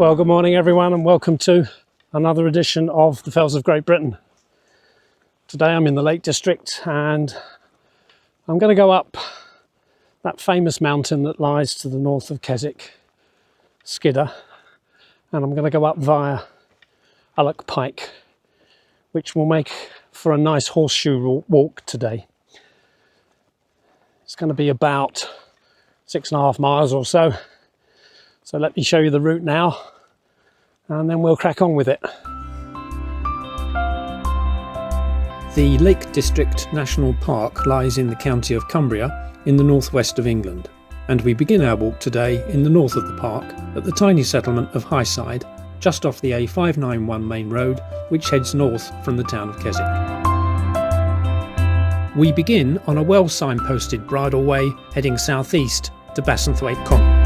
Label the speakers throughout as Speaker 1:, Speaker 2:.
Speaker 1: Well, good morning everyone and welcome to another edition of the Fells of Great Britain. Today I'm in the Lake District and I'm going to go up that famous mountain that lies to the north of Keswick, Skiddaw, and I'm going to go up via Ullock PIke, which will make for a nice horseshoe walk today. It's going to be about 6.5 miles or so. So let me show you the route now and then we'll crack on with it. The Lake District National Park lies in the county of Cumbria in the northwest of England, and we begin our walk today in the north of the park at the tiny settlement of Highside, just off the A591 main road which heads north from the town of Keswick. We begin on a well signposted bridleway heading southeast to Bassenthwaite Common.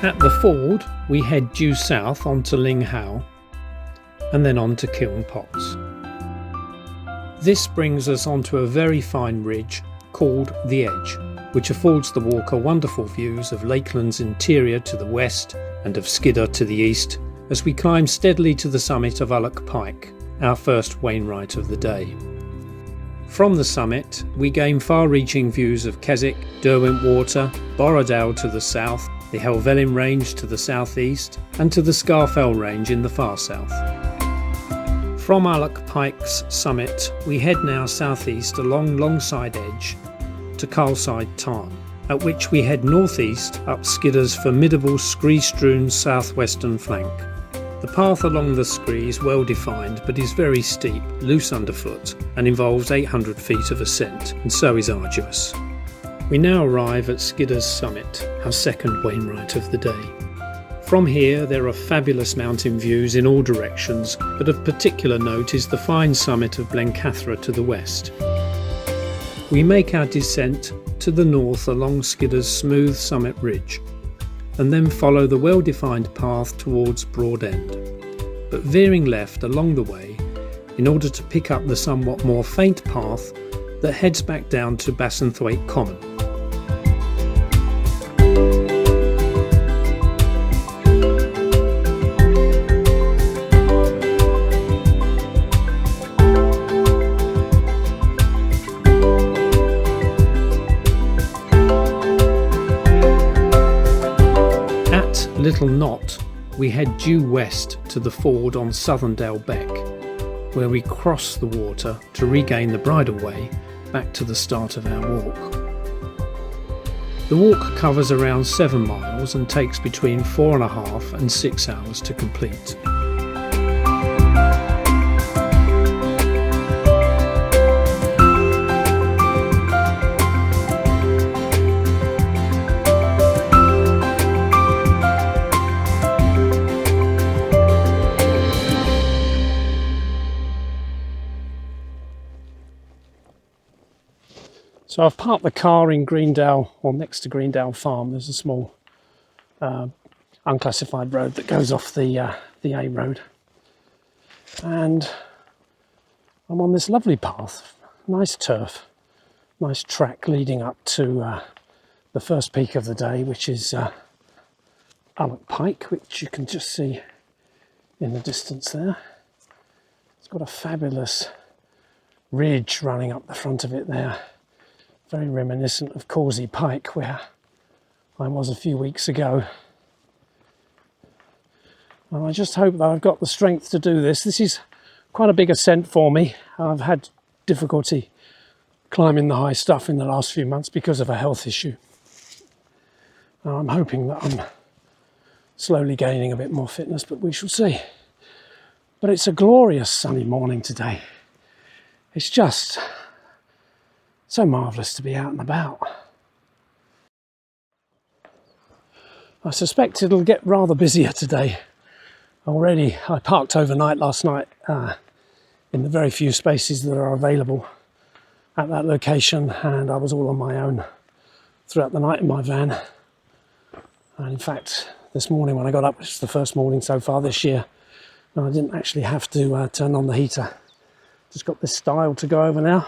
Speaker 1: At the ford we head due south onto Ling and then on to Kiln Pots. This brings us onto a very fine ridge called the Edge, which affords the walker wonderful views of Lakeland's interior to the west and of Skiddaw to the east as we climb steadily to the summit of Ullock PIke, our first Wainwright of the day. From the summit we gain far-reaching views of Keswick, Derwentwater, Borrowdale to the south, the Helvellyn Range to the southeast and to the Scafell Range in the far south. From Ullock PIke's summit we head now southeast along Longside Edge to Carlside Tarn, at which we head northeast up Skiddaw's formidable scree-strewn southwestern flank. The path along the scree is well defined but is very steep, loose underfoot and involves 800 feet of ascent and so is arduous. We now arrive at Skiddaw's summit, our second Wainwright of the day. From here there are fabulous mountain views in all directions, but of particular note is the fine summit of Blencathra to the west. We make our descent to the north along Skiddaw's smooth summit ridge, and then follow the well-defined path towards Broad End, but veering left along the way in order to pick up the somewhat more faint path that heads back down to Bassenthwaite Common. Little Knot, we head due west to the ford on Southerndale Beck, where we cross the water to regain the bridleway back to the start of our walk. The walk covers around 7 miles and takes between 4.5 and 6 hours to complete. So I've parked the car in Greendale, or next to Greendale Farm. There's a small unclassified road that goes off the A road. And I'm on this lovely path, nice turf, nice track leading up to the first peak of the day, which is Ullock PIke, which you can just see in the distance there. It's got a fabulous ridge running up the front of it there. Very reminiscent of Causey Pike, where I was a few weeks ago. And I just hope that I've got the strength to do this. This is quite a big ascent for me. I've had difficulty climbing the high stuff in the last few months because of a health issue. And I'm hoping that I'm slowly gaining a bit more fitness, but we shall see. But it's a glorious sunny morning today. It's just so marvellous to be out and about. I suspect it'll get rather busier today. Already I parked overnight last night in the very few spaces that are available at that location, and I was all on my own throughout the night in my van. And in fact, this morning when I got up, which is the first morning so far this year, and I didn't actually have to turn on the heater. Just got this stile to go over now.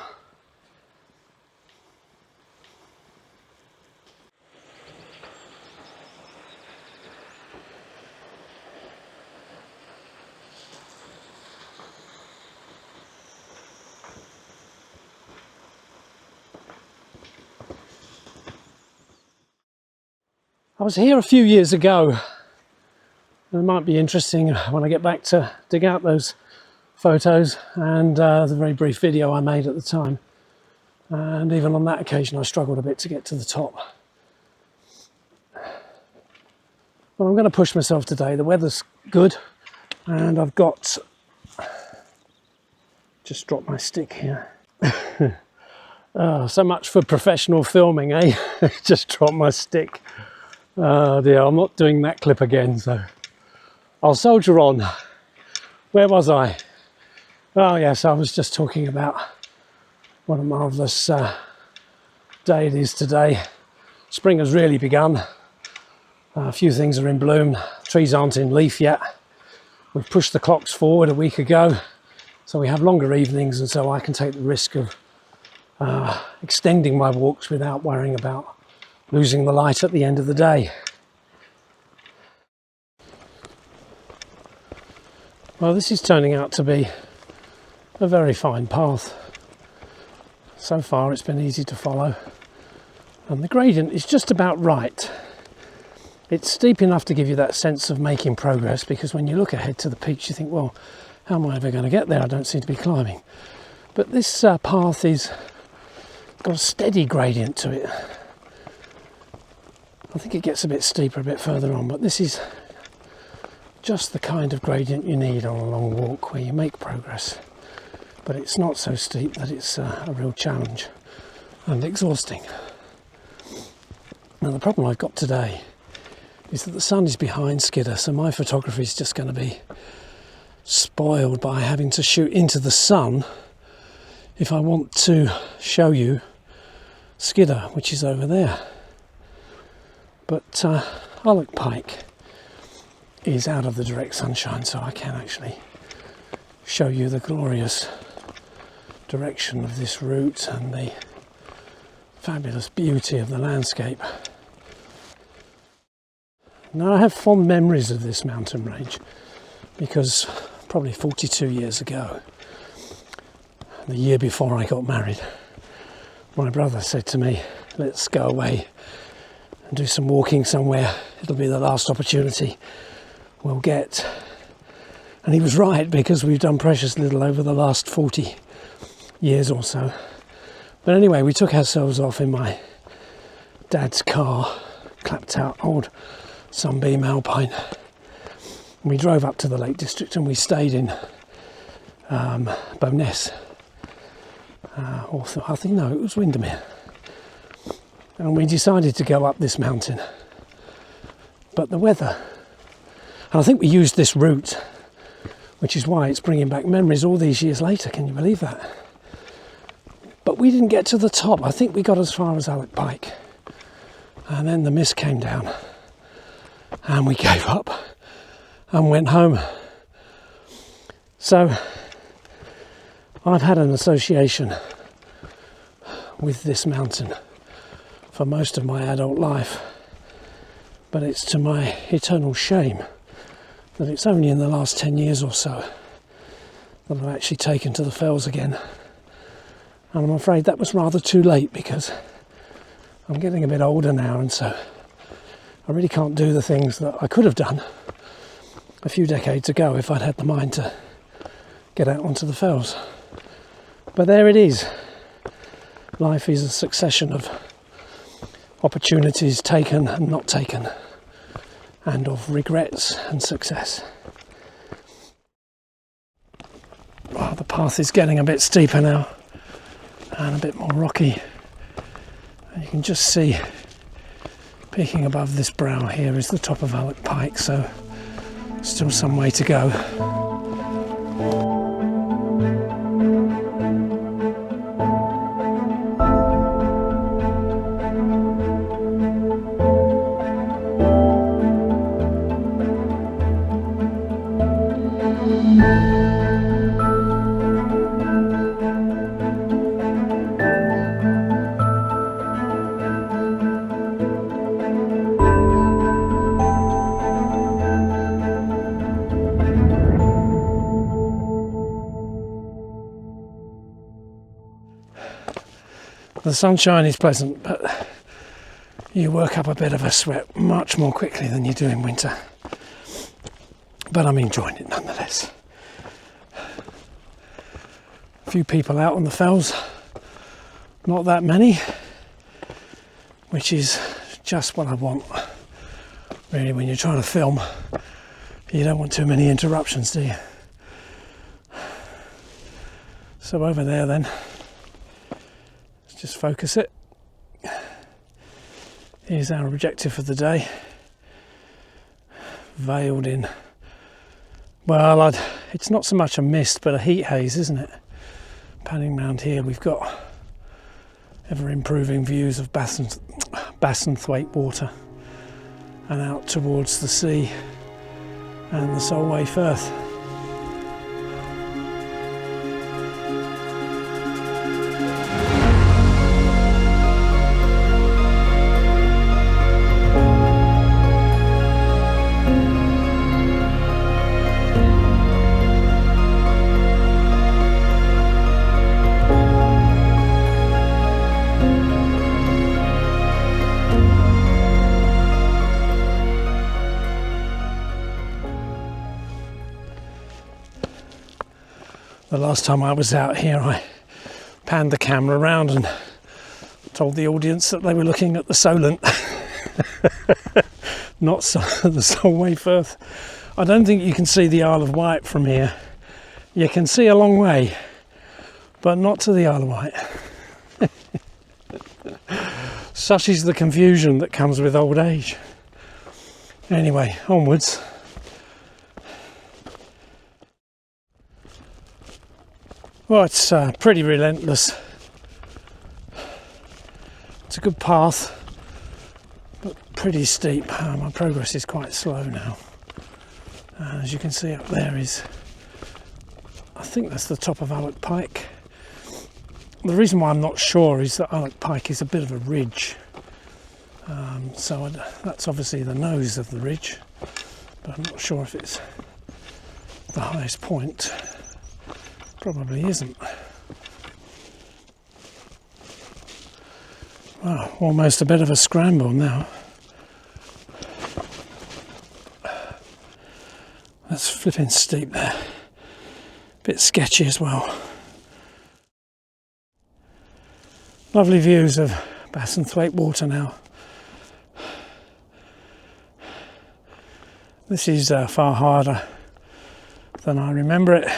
Speaker 1: I was here a few years ago. It might be interesting when I get back to dig out those photos and the very brief video I made at the time. And even on that occasion I struggled a bit to get to the top. But I'm going to push myself today. The weather's good and I've got... Just dropped my stick here. Oh, so much for professional filming, eh? Just dropped my stick. Oh dear, I'm not doing that clip again, so I'll soldier on. Where was I? Oh yes, I was just talking about what a marvellous day it is today. Spring has really begun. A few things are in bloom. Trees aren't in leaf yet. We've pushed the clocks forward a week ago, so we have longer evenings, and so I can take the risk of extending my walks without worrying about losing the light at the end of the day. Well, this is turning out to be a very fine path. So far it's been easy to follow, and the gradient is just about right. It's steep enough to give you that sense of making progress, because when you look ahead to the peaks you think, well, how am I ever going to get there? I don't seem to be climbing. But this path is got a steady gradient to it. I think it gets a bit steeper a bit further on, but this is just the kind of gradient you need on a long walk where you make progress. But it's not so steep that it's a real challenge and exhausting. Now the problem I've got today is that the sun is behind Skiddaw, so my photography is just going to be spoiled by having to shoot into the sun if I want to show you Skiddaw, which is over there. But Ullock PIke is out of the direct sunshine, so I can actually show you the glorious direction of this route and the fabulous beauty of the landscape. Now I have fond memories of this mountain range because probably 42 years ago, the year before I got married, my brother said to me, let's go away and do some walking somewhere. It'll be the last opportunity we'll get. And he was right, because we've done precious little over the last 40 years or so. But anyway, we took ourselves off in my dad's car, clapped out old Sunbeam Alpine. And we drove up to the Lake District and we stayed in Bowness. I think, no, it was Windermere. And we decided to go up this mountain. But the weather, and I think we used this route, which is why it's bringing back memories all these years later. Can you believe that? But we didn't get to the top. I think we got as far as Ullock PIke. And then the mist came down. And we gave up and went home. So I've had an association with this mountain for most of my adult life. But it's to my eternal shame that it's only in the last 10 years or so that I've actually taken to the fells again. And I'm afraid that was rather too late, because I'm getting a bit older now, and so I really can't do the things that I could have done a few decades ago if I'd had the mind to get out onto the fells. But there it is. Life is a succession of opportunities taken and not taken, and of regrets and success. Oh, the path is getting a bit steeper now and a bit more rocky. And you can just see, peeking above this brow here, is the top of Ullock PIke, so still some way to go. The sunshine is pleasant, but you work up a bit of a sweat much more quickly than you do in winter. But I'm enjoying it nonetheless. A few people out on the fells, not that many, which is just what I want. Really, when you're trying to film, you don't want too many interruptions, do you? So over there then, let's just focus it. Here's our objective for the day. Veiled in, well, it's not so much a mist but a heat haze, isn't it? Panning round here, we've got ever improving views of Bassenthwaite water and out towards the sea and the Solway Firth. The last time I was out here, I panned the camera around and told the audience that they were looking at the Solent, not the Solway Firth. I don't think you can see the Isle of Wight from here. You can see a long way, but not to the Isle of Wight. Such is the confusion that comes with old age. Anyway, onwards. Well, it's pretty relentless. It's a good path, but pretty steep. My progress is quite slow now. As you can see up there is, I think that's the top of Ullock PIke. The reason why I'm not sure is that Ullock PIke is a bit of a ridge. So that's obviously the nose of the ridge, but I'm not sure if it's the highest point. Probably isn't. Wow, almost a bit of a scramble now. That's flipping steep there. Bit sketchy as well. Lovely views of Bassenthwaite water now. This is far harder than I remember it.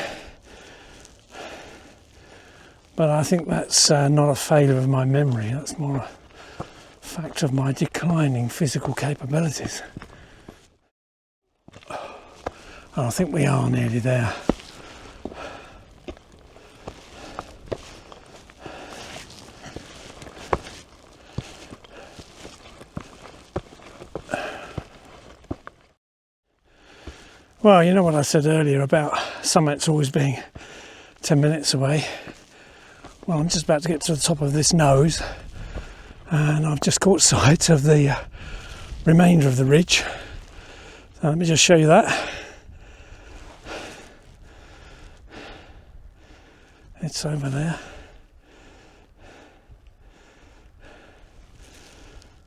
Speaker 1: But I think that's not a failure of my memory, that's more a fact of my declining physical capabilities. And I think we are nearly there. Well, you know what I said earlier about summits always being 10 minutes away. Well, I'm just about to get to the top of this nose and I've just caught sight of the remainder of the ridge. So let me just show you that. It's over there.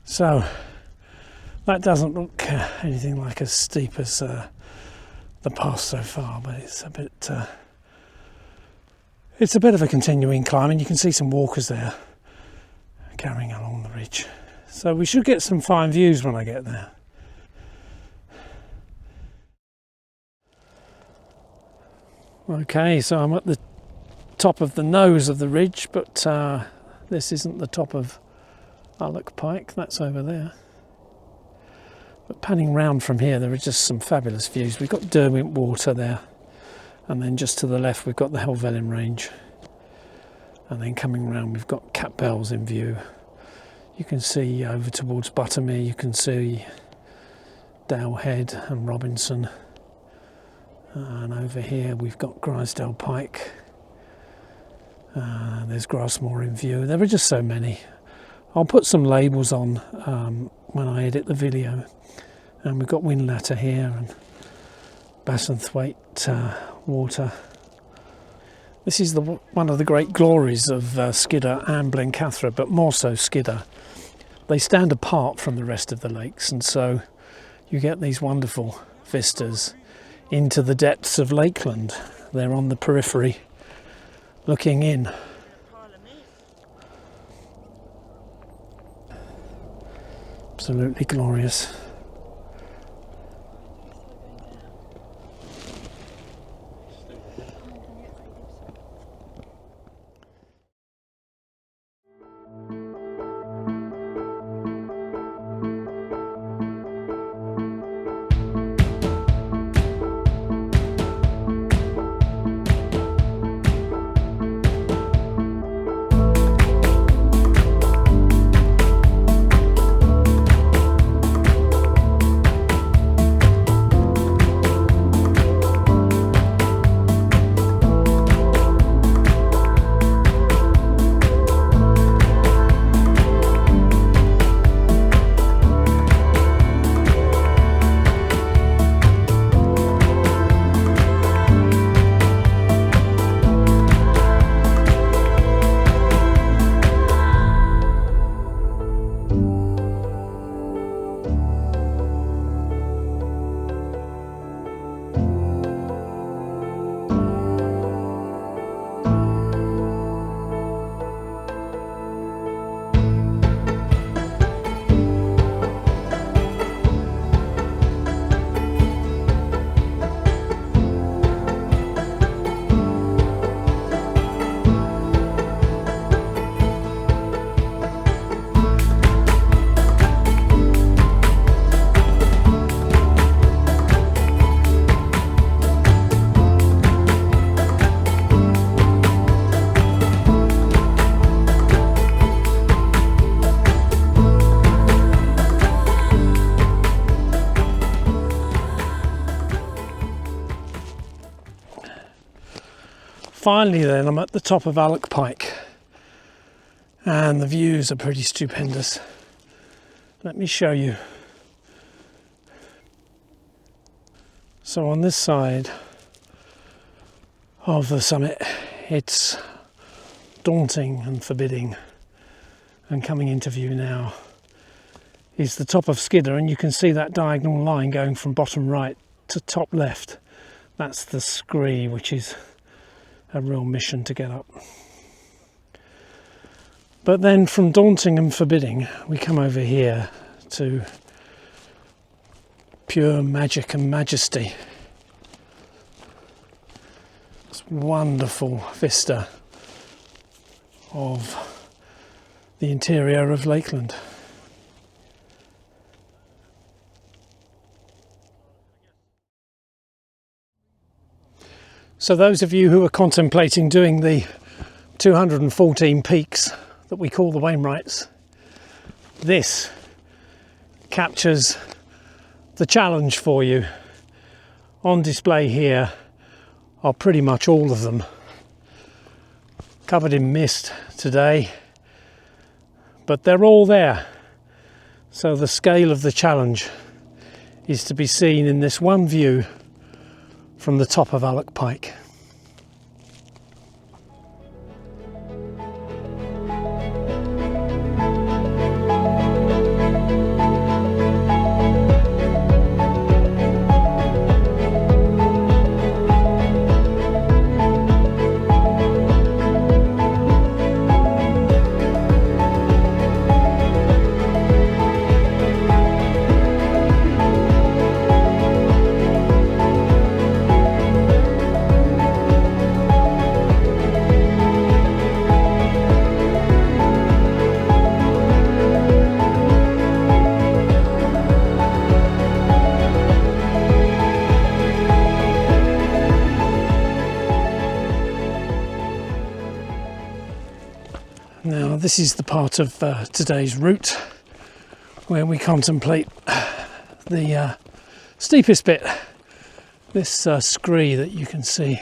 Speaker 1: So that doesn't look anything like as steep as the path so far, but it's a bit of a continuing climb, and you can see some walkers there carrying along the ridge. So we should get some fine views when I get there. Okay, so I'm at the top of the nose of the ridge, but this isn't the top of Ullock PIke, that's over there. But panning round from here, there are just some fabulous views. We've got Derwent Water there, and then just to the left we've got the Helvellyn Range, and then coming round we've got Catbells in view. You can see over towards Buttermere, you can see Dale Head and Robinson, and over here we've got Grisdale Pike. There's Grasmore in view. There are just so many. I'll put some labels on when I edit the video. And we've got Windlatter here and Bassenthwaite water. This is one of the great glories of Skiddaw and Blencathra, but more so Skiddaw. they stand apart from the rest of the lakes, and so you get these wonderful vistas into the depths of Lakeland. They're on the periphery looking in. Absolutely glorious. Finally then, I'm at the top of Ullock PIke, and the views are pretty stupendous. Let me show you. So on this side of the summit, it's daunting and forbidding, and coming into view now is the top of Skiddaw, and you can see that diagonal line going from bottom right to top left. That's the scree, which is a real mission to get up. But then from daunting and forbidding, we come over here to pure magic and majesty. This wonderful vista of the interior of Lakeland. So those of you who are contemplating doing the 214 peaks that we call the Wainwrights, this captures the challenge for you. On display here are pretty much all of them. Covered in mist today, but they're all there. So the scale of the challenge is to be seen in this one view from the top of Ullock PIke. Now this is the part of today's route where we contemplate the steepest bit, this scree that you can see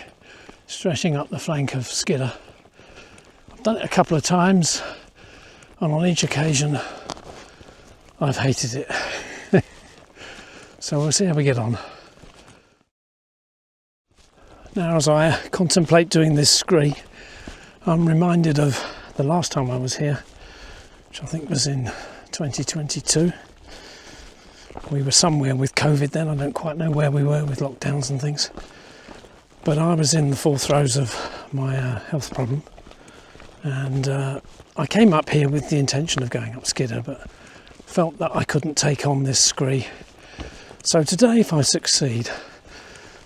Speaker 1: stretching up the flank of Skiddaw. I've done it a couple of times, and on each occasion I've hated it. So we'll see how we get on. Now as I contemplate doing this scree, I'm reminded of the last time I was here, which I think was in 2022. We were somewhere with COVID then, I don't quite know where we were with lockdowns and things. But I was in the full throes of my health problem, and I came up here with the intention of going up Skiddaw, but felt that I couldn't take on this scree. So today, if I succeed,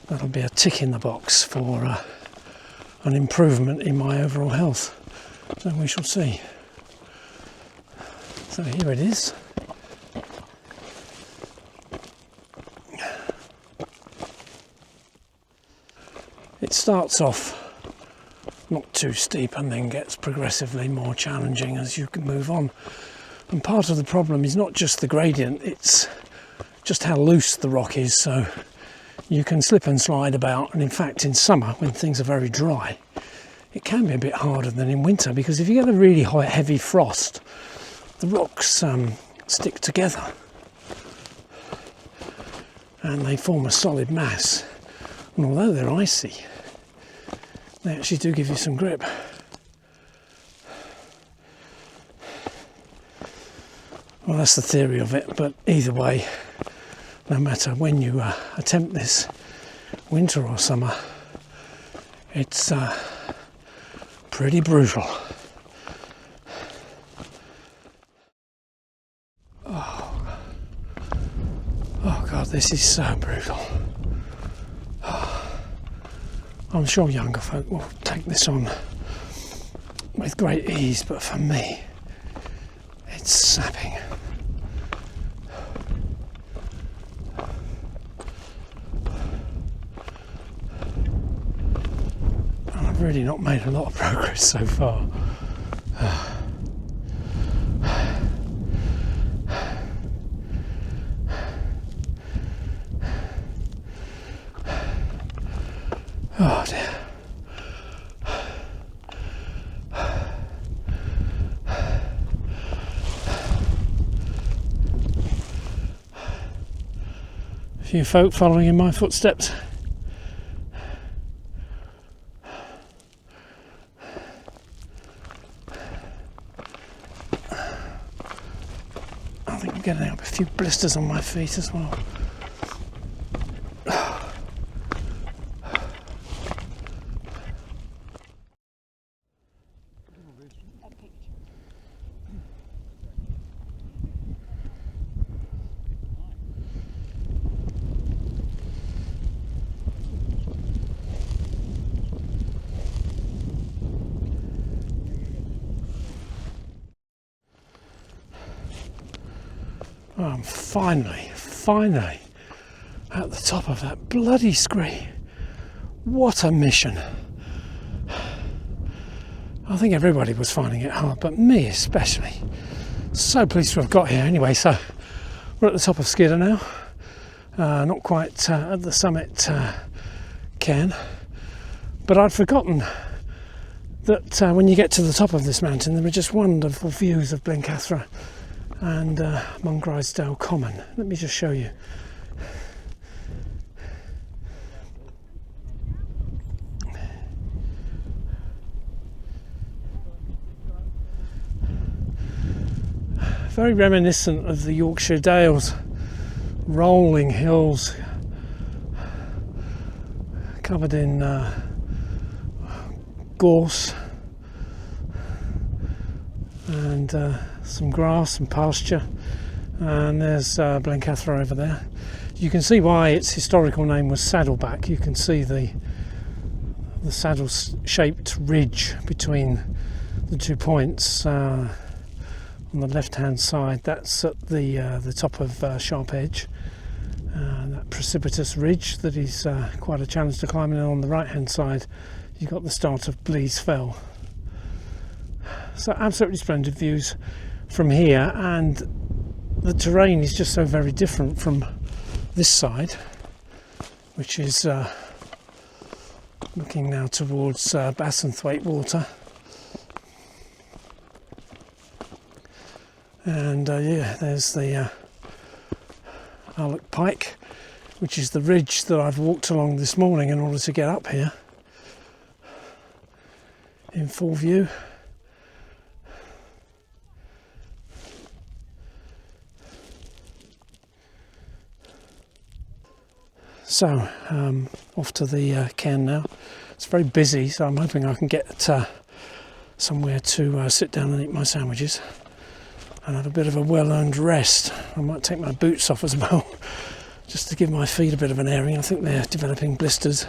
Speaker 1: that'll be a tick in the box for an improvement in my overall health. So we shall see. So here it is. It starts off not too steep and then gets progressively more challenging as you can move on. And part of the problem is not just the gradient, it's just how loose the rock is, so you can slip and slide about. And in fact, in summer, when things are very dry, it can be a bit harder than in winter, because if you get a really heavy frost, the rocks stick together and they form a solid mass. And although they're icy, they actually do give you some grip. Well, that's the theory of it, but either way, no matter when you attempt this, winter or summer, it's pretty brutal. Oh God, this is so brutal. I'm sure younger folk will take this on with great ease, but for me, it's sapping. And I've really not made a lot of progress so far. Oh dear. A few folk following in my footsteps. I think I'm getting up a few blisters on my feet as well. I'm finally at the top of that bloody scree. What a mission. I think everybody was finding it hard, but me especially. So pleased to have got here anyway. So we're at the top of Skiddaw now. Not quite at the summit cairn, but I'd forgotten that when you get to the top of this mountain there are just wonderful views of Blencathra and Mongrysdale Common. Let me just show you. Very reminiscent of the Yorkshire Dales, rolling hills covered in gorse and some grass and pasture, and there's Blencathra over there. You can see why its historical name was Saddleback. You can see the saddle-shaped ridge between the 2 points on the left-hand side. That's at the top of Sharp Edge, that precipitous ridge that is quite a challenge to climb. And on the right-hand side, you've got the start of Blease Fell. So absolutely splendid views from here, and the terrain is just so very different from this side, which is looking now towards Bassenthwaite water. And yeah, there's the Ullock PIke, which is the ridge that I've walked along this morning in order to get up here in full view. So off to the cairn now. It's very busy, so I'm hoping I can get somewhere to sit down and eat my sandwiches and have a bit of a well-earned rest. I might take my boots off as well, just to give my feet a bit of an airing. I think they're developing blisters.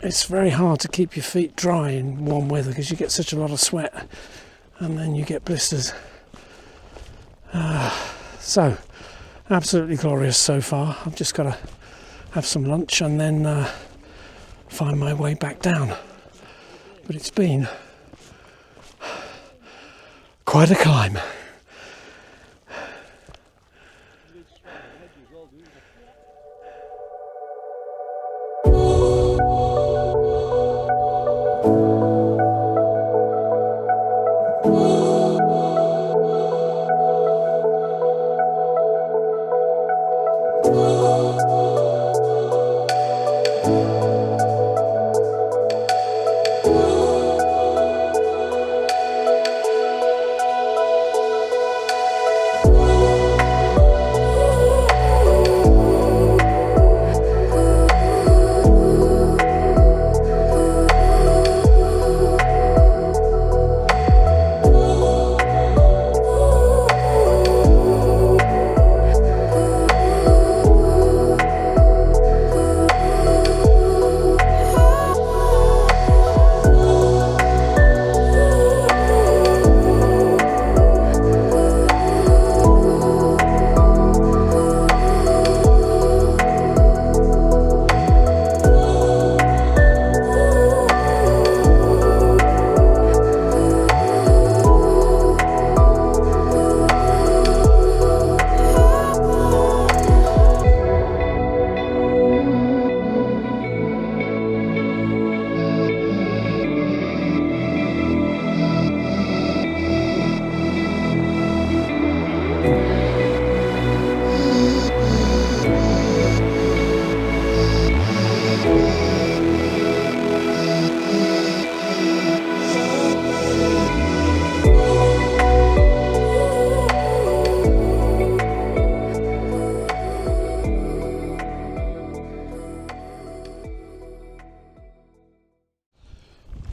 Speaker 1: It's very hard to keep your feet dry in warm weather because you get such a lot of sweat and then you get blisters. So absolutely glorious so far. I've just got to have some lunch and then find my way back down. But it's been quite a climb.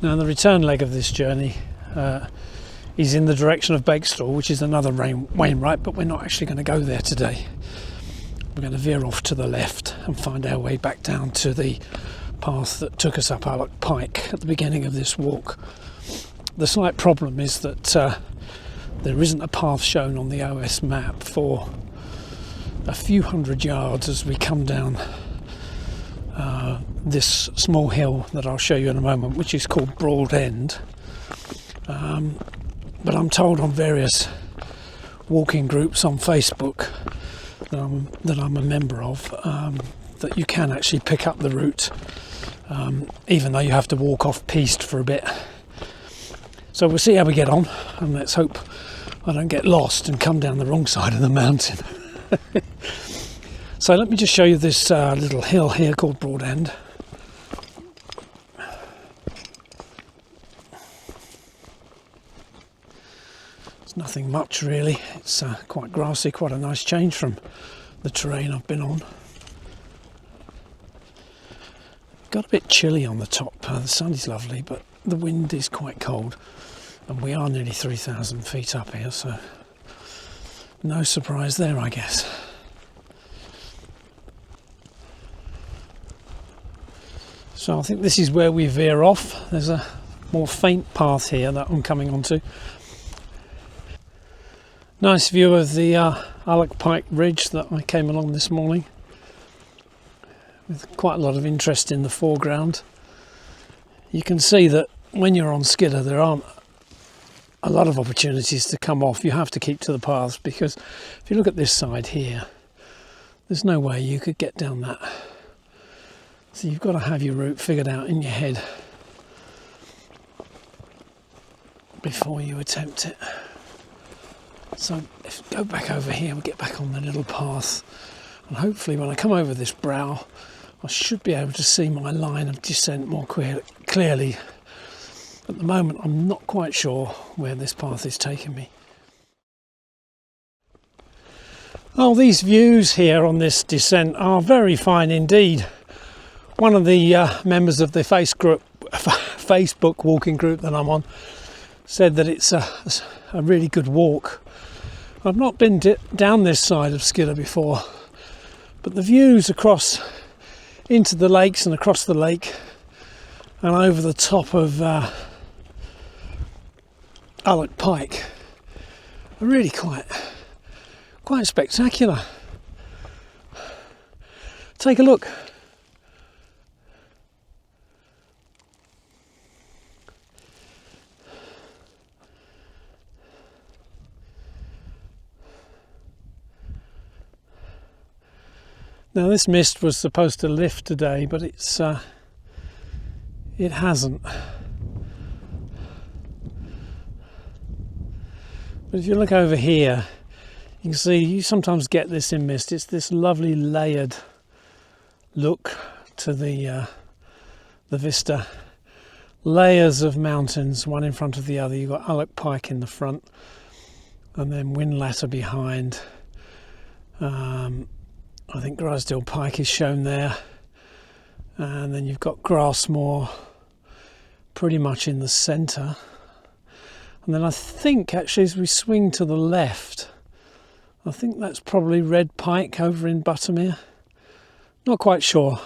Speaker 1: Now the return leg of this journey is in the direction of Bakestall, which is another Wainwright, but we're not actually going to go there today. We're going to veer off to the left and find our way back down to the path that took us up Ullock PIke at the beginning of this walk. The slight problem is that there isn't a path shown on the OS map for a few hundred yards as we come down this small hill that I'll show you in a moment, which is called Broad End. But I'm told on various walking groups on Facebook that I'm a member of that you can actually pick up the route, even though you have to walk off piste for a bit. So we'll see how we get on, and let's hope I don't get lost and come down the wrong side of the mountain. So let me just show you this little hill here called Broad End. It's nothing much really. It's quite grassy, quite a nice change from the terrain I've been on. Got a bit chilly on the top. The sun is lovely, but the wind is quite cold, and we are nearly 3,000 feet up here, so no surprise there, I guess. So I think this is where we veer off. There's a more faint path here that I'm coming onto. Nice view of the Ullock PIke ridge that I came along this morning, with quite a lot of interest in the foreground. You can see that when you're on Skiddaw there aren't a lot of opportunities to come off. You have to keep to the paths, because if you look at this side here, there's no way you could get down that. So you've got to have your route figured out in your head before you attempt it. So if we go back over here, we'll get back on the little path, and hopefully when I come over this brow I should be able to see my line of descent more clearly. At the moment I'm not quite sure where this path is taking me. Oh, these views here on this descent are very fine indeed. One of the members of the Facebook walking group that I'm on said that it's a really good walk. I've not been down this side of Skiddaw before, but the views across into the lakes and across the lake and over the top of Ullock PIke are really quite spectacular. Take a look. Now this mist was supposed to lift today, but it hasn't. But if you look over here, you can see you sometimes get this in mist. It's this lovely layered look to the vista. Layers of mountains, one in front of the other. You've got Ullock PIke in the front, and then Windlatter behind. I think Grasdale PIke is shown there, and then you've got Grassmoor pretty much in the centre, and then I think actually as we swing to the left, I think that's probably Red PIke over in Buttermere. Not quite sure.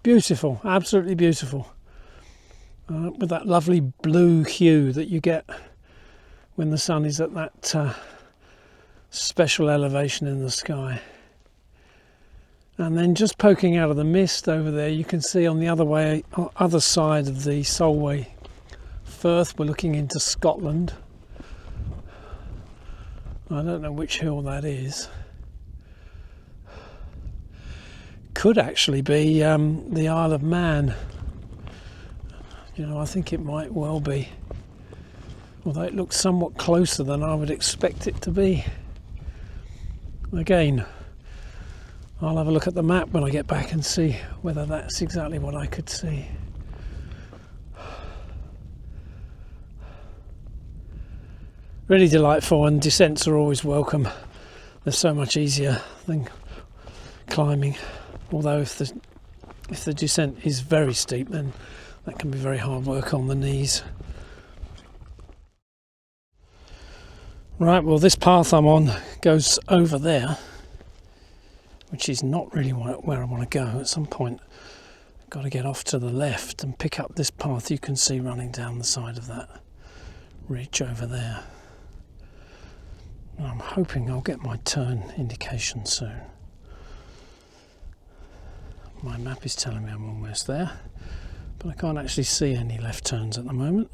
Speaker 1: Beautiful, absolutely beautiful, with that lovely blue hue that you get when the sun is at that special elevation in the sky. And then just poking out of the mist over there, you can see on the other side of the Solway Firth, we're looking into Scotland. I don't know which hill that is. Could actually be the Isle of Man. You know, I think it might well be, although it looks somewhat closer than I would expect it to be. Again, I'll have a look at the map when I get back and see whether that's exactly what I could see. Really delightful, and descents are always welcome. They're so much easier than climbing. Although if the descent is very steep, then that can be very hard work on the knees. Right, well this path I'm on goes over there, which is not really where I want to go. At some point I've got to get off to the left and pick up this path you can see running down the side of that ridge over there. And I'm hoping I'll get my turn indication soon. My map is telling me I'm almost there, but I can't actually see any left turns at the moment.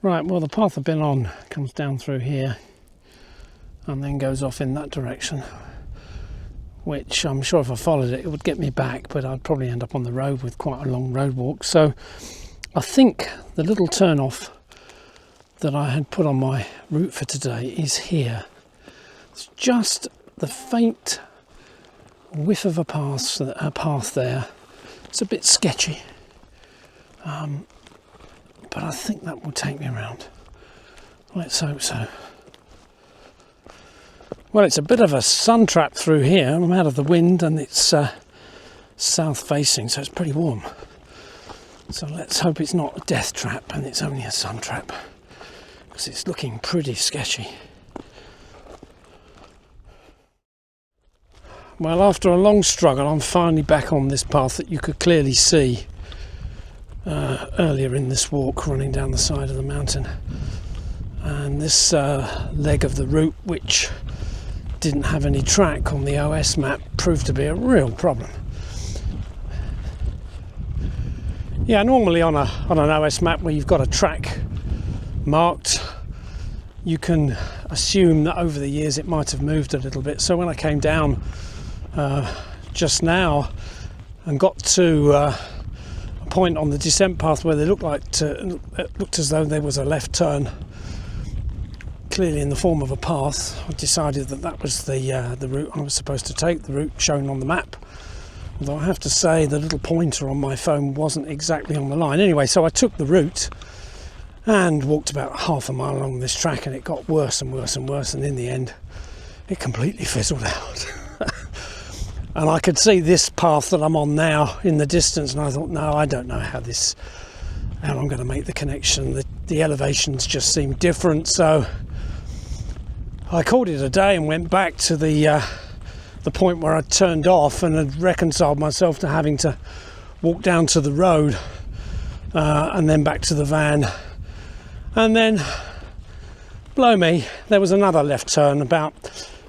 Speaker 1: Right, well the path I've been on comes down through here and then goes off in that direction, which I'm sure if I followed it, it would get me back, but I'd probably end up on the road with quite a long road walk. So I think the little turn off that I had put on my route for today is here. It's just the faint whiff of a path there. It's a bit sketchy. But I think that will take me around. Let's hope so. Well, it's a bit of a sun trap through here. I'm out of the wind and it's south facing, so it's pretty warm. So let's hope it's not a death trap and it's only a sun trap, because it's looking pretty sketchy. Well, after a long struggle, I'm finally back on this path that you could clearly see earlier in this walk running down the side of the mountain. And this leg of the route, which didn't have any track on the OS map, proved to be a real problem. Yeah, normally on an OS map where you've got a track marked, you can assume that over the years it might have moved a little bit. So when I came down just now and got to a point on the descent path where it looked as though there was a left turn, clearly in the form of a path, I decided that was the route I was supposed to take, the route shown on the map. Although I have to say the little pointer on my phone wasn't exactly on the line. Anyway, so I took the route, and walked about half a mile along this track, and it got worse and worse and worse, and in the end it completely fizzled out. And I could see this path that I'm on now in the distance, and I thought, no, I don't know how I'm going to make the connection. The elevations just seem different, so I called it a day and went back to the point where I turned off, and had reconciled myself to having to walk down to the road and then back to the van. And then, blow me, there was another left turn about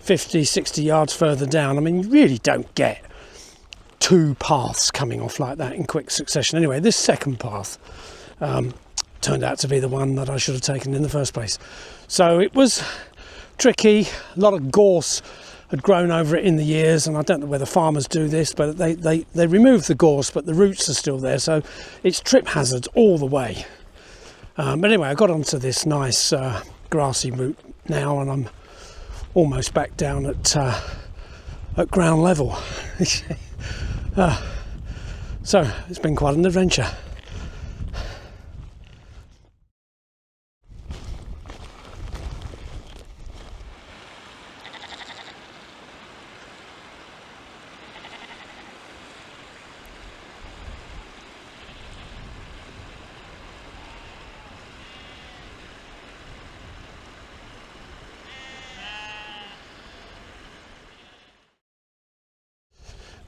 Speaker 1: 50-60 yards further down. I mean, you really don't get two paths coming off like that in quick succession. Anyway, this second path turned out to be the one that I should have taken in the first place. So it was tricky. A lot of gorse had grown over it in the years, and I don't know whether farmers do this, but they remove the gorse, but the roots are still there, so it's trip hazards all the way. But anyway, I got onto this nice grassy route now, and I'm almost back down at ground level. So it's been quite an adventure.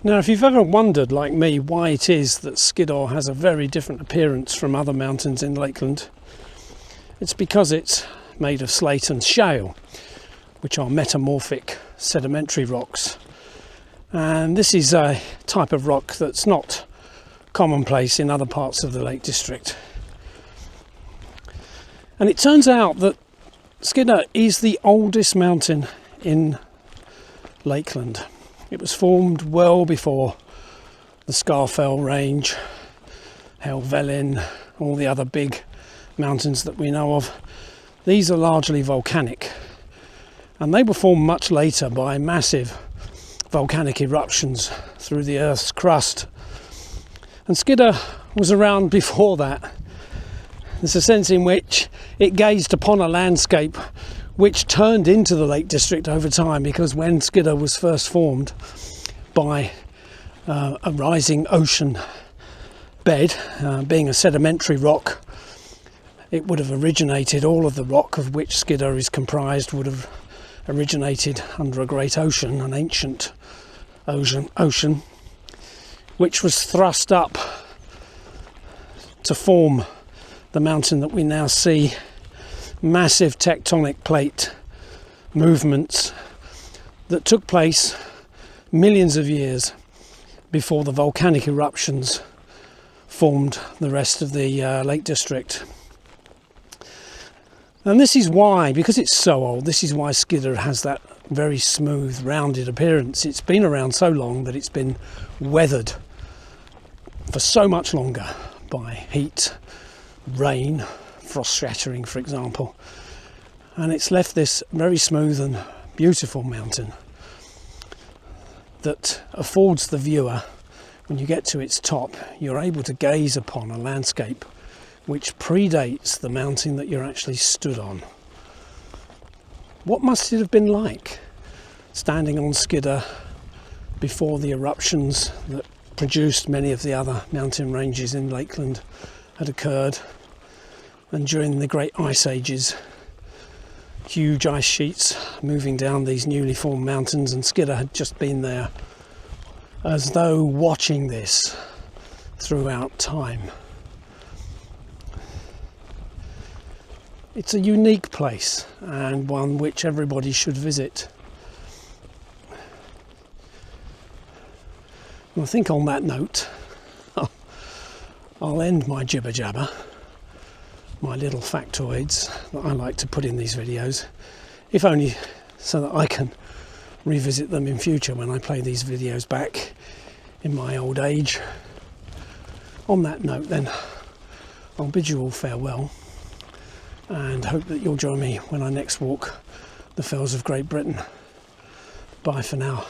Speaker 1: Now, if you've ever wondered, like me, why it is that Skiddaw has a very different appearance from other mountains in Lakeland, it's because it's made of slate and shale, which are metamorphic sedimentary rocks. And this is a type of rock that's not commonplace in other parts of the Lake District. And it turns out that Skiddaw is the oldest mountain in Lakeland. It was formed well before the Scafell Range, Helvellyn, all the other big mountains that we know of. These are largely volcanic, and they were formed much later by massive volcanic eruptions through the Earth's crust. And Skiddaw was around before that. There's a sense in which it gazed upon a landscape which turned into the Lake District over time, because when Skiddaw was first formed by a rising ocean bed, being a sedimentary rock, it would have originated, all of the rock of which Skiddaw is comprised would have originated under a great ocean, an ancient ocean, which was thrust up to form the mountain that we now see. Massive tectonic plate movements that took place millions of years before the volcanic eruptions formed the rest of the Lake District. And this is why, because it's so old, this is why Skiddaw has that very smooth, rounded appearance. It's been around so long that it's been weathered for so much longer by heat, rain, frost shattering, for example, and it's left this very smooth and beautiful mountain that affords the viewer, when you get to its top, you're able to gaze upon a landscape which predates the mountain that you're actually stood on. What must it have been like standing on Skiddaw before the eruptions that produced many of the other mountain ranges in Lakeland had occurred? And during the great ice ages, huge ice sheets moving down these newly formed mountains, and Skiddaw had just been there, as though watching this throughout time. It's a unique place, and one which everybody should visit. And I think on that note, I'll end my jibber jabber, my little factoids that I like to put in these videos, if only so that I can revisit them in future when I play these videos back in my old age. On that note then, I'll bid you all farewell and hope that you'll join me when I next walk the fells of Great Britain. Bye for now.